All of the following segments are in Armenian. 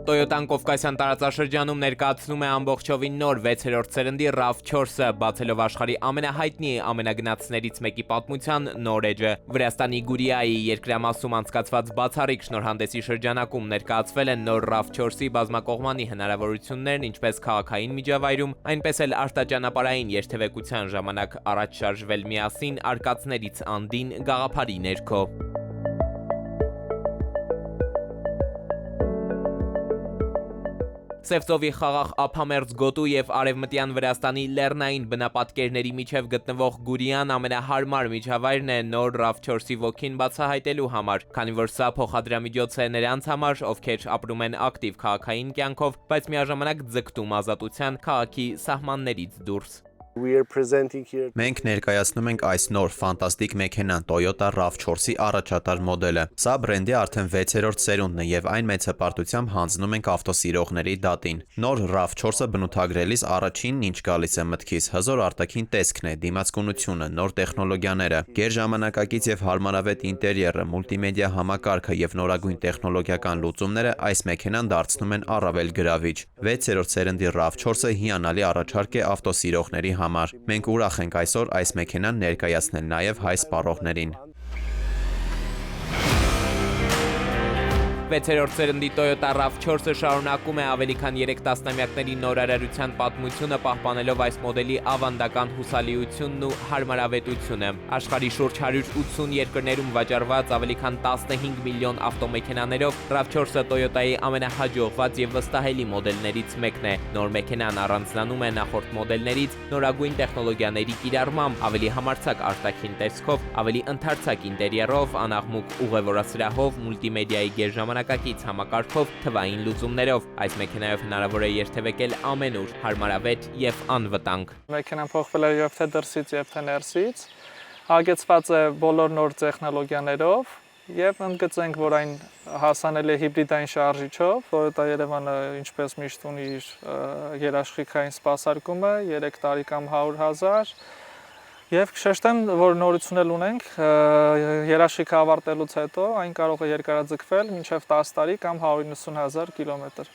Toyota-ն Կովկասյան տարածաշրջանում ներկայացնում է ամբողջովին նոր 6-րդ սերնդի RAV4-ը, բացելով աշխարհի ամենահայտնի ամենագնացներից մեկի պատմության նոր էջը։ Վրաստանի Գուրիայի երկրամասում անցկացված բացառիկ շնորհանդեսի շրջանակում ներկայացվել են նոր RAV4-ի բազմակողմանի հնարավորություններն ինչպես քաղաքային միջավայրում, այնպես էլ արտաճանապարհային երթևեկության ժամանակ առաջ շարժվել միասին արկածներից անդին գաղափարի ներքո։ Սևծովի խաղաղ ափամերձ գոտու եւ արևմտյան Վրաստանի լեռնային բնապատկերների միջև գտնվող Գուրիան ամենահարմար միջավայրն է նոր RAV4-ի ոգին բացահայտելու համար, քանի որ սա փոխադրամիջոց է նրանց համար, ովքեր ապրում են ակտիվ քաղաքային կյանքով, բայց միաժամանակ ձգտում ազատության քաղաքի սահմաններից դուրս։ Մենք ներկայացնում ենք այս նոր ֆանտաստիկ մեքենան Toyota RAV4-ի առաջատար մոդելը։ Սա բրենդի արդեն 6-րդ սերունդն է եւ այն մեծ հպարտությամբ հանձնում ենք ավտոսիրողների դատին։ Նոր RAV4-ը բնութագրելիս առաջինն ինչ գալիս է մտքիս հզոր արտաքին տեսքն է, դիմացկունությունը, նոր տեխնոլոգիաները, գերժամանակակից եւ հարմարավետ ինտերիերը, մուլտիմեդիա համակարգը եւ նորագույն տեխնոլոգիական լուծումները այս մեքենան դարձնում են առավել գրավիչ։ 6-րդ սերնդի RAV4-ը հիանալի առաջարկ է ավտոսիրողների համար։ Մենք ուրախ ենք այսօր այս մեքենան ներկայացնել նաև հայ սպառողներին։ 6-րդ սերնդի Toyota RAV4-ը շարունակում է ավելի քան 3 տասնամյակների նորարարության պատմությունը, պահպանելով այս մոդելի ավանդական հուսալիությունն ու հարմարավետությունը։ Աշխարհի շուրջ 180 երկրներում վաճառված ավելի քան 15 միլիոն ավտոմեքենաներով RAV4-ը Toyota-ի ամենահաջողված եւ վստահելի մոդելներից մեկն է։ Նոր մեքենան առանձնանում է նախորդ մոդելներից նորագույն տեխնոլոգիաների կիրառմամբ, ավելի համարձակ արտաքին տեսքով, ավելի ընդարձակ ինտերիերով, անաղմուկ ուղևորասրահով, մուլտիմեդիայի գերժամանակակից համակարգով, թվային լուծումներով։ Այս մեքենայով հնարավոր է երթևեկել ամենուր, հարմարավետ եւ անվտանգ։ Մեքենան փոխվել է եւ թե դրսից եւ թե ներսից, հագեցված է բոլոր նոր տեխնոլոգիաներով եւ ընդգծենք, որ այն հասանելի է հիբրիդային շարժիչով, որը Երևանը ինչպես միշտ ունի իր երաշխիքային սպասարկումը 3 տարի կամ 100,000 Եվ կշեշտեմ, որ նորություն էլ ունենք, երաշխիքը ավարտելուց հետո այն կարող է երկարաձգվել մինչև 10 տարի կամ 190,000 կիլոմետր։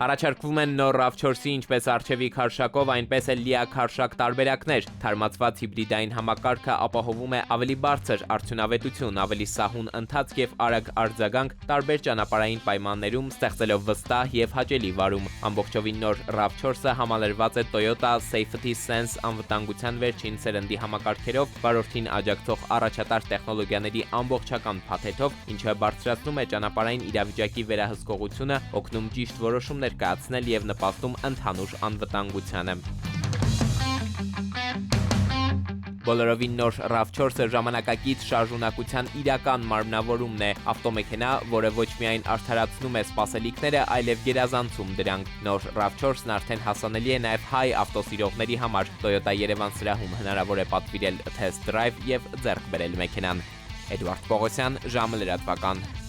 Առաջարկվում են նոր RAV4-ի ինչպես առջևի քարշակով, այնպես էլ լիաքարշակ տարբերակներ։ Թարմացված հիբրիդային համակարգը ապահովում է ավելի բարձր արդյունավետություն, ավելի սահուն ընթացք եւ արագ արձագանք տարբեր ճանապարհային պայմաններում, ստեղծելով վստահ եւ հաճելի վարում։ Ամբողջովին նոր RAV4-ը համալրված է Toyota Safety Sense անվտանգության վերջին սերնդի համակարգերով, վարորդին աջակցող առաջատար տեխնոլոգիաների ամբողջական փաթեթով, ինչը բարձրացնում է ճանապարհային իրավիճակի վերահսկողությունը, օգնում ճիշտ որոշումներ կայացնել եւ նպաստում ընդհանուր անվտանգությանը։ Բոլորովին նոր RAV4-ը ժամանակակից շարժունակության իրական մարմնավորումն է, ավտոմեքենա, որը ոչ միայն արդարացնում է սպասելիքները, այլև գերազանցում դրանք։ Նոր RAV4-ն արդեն հասանելի է նաև հայ ավտոսիրողների համար։ Toyota Երևան սրահում հնարավոր է պատվիրել test drive եւ ձեռք բերել մեքենան։ Էդուարդ Պողոսյան, ժամը լրատվական։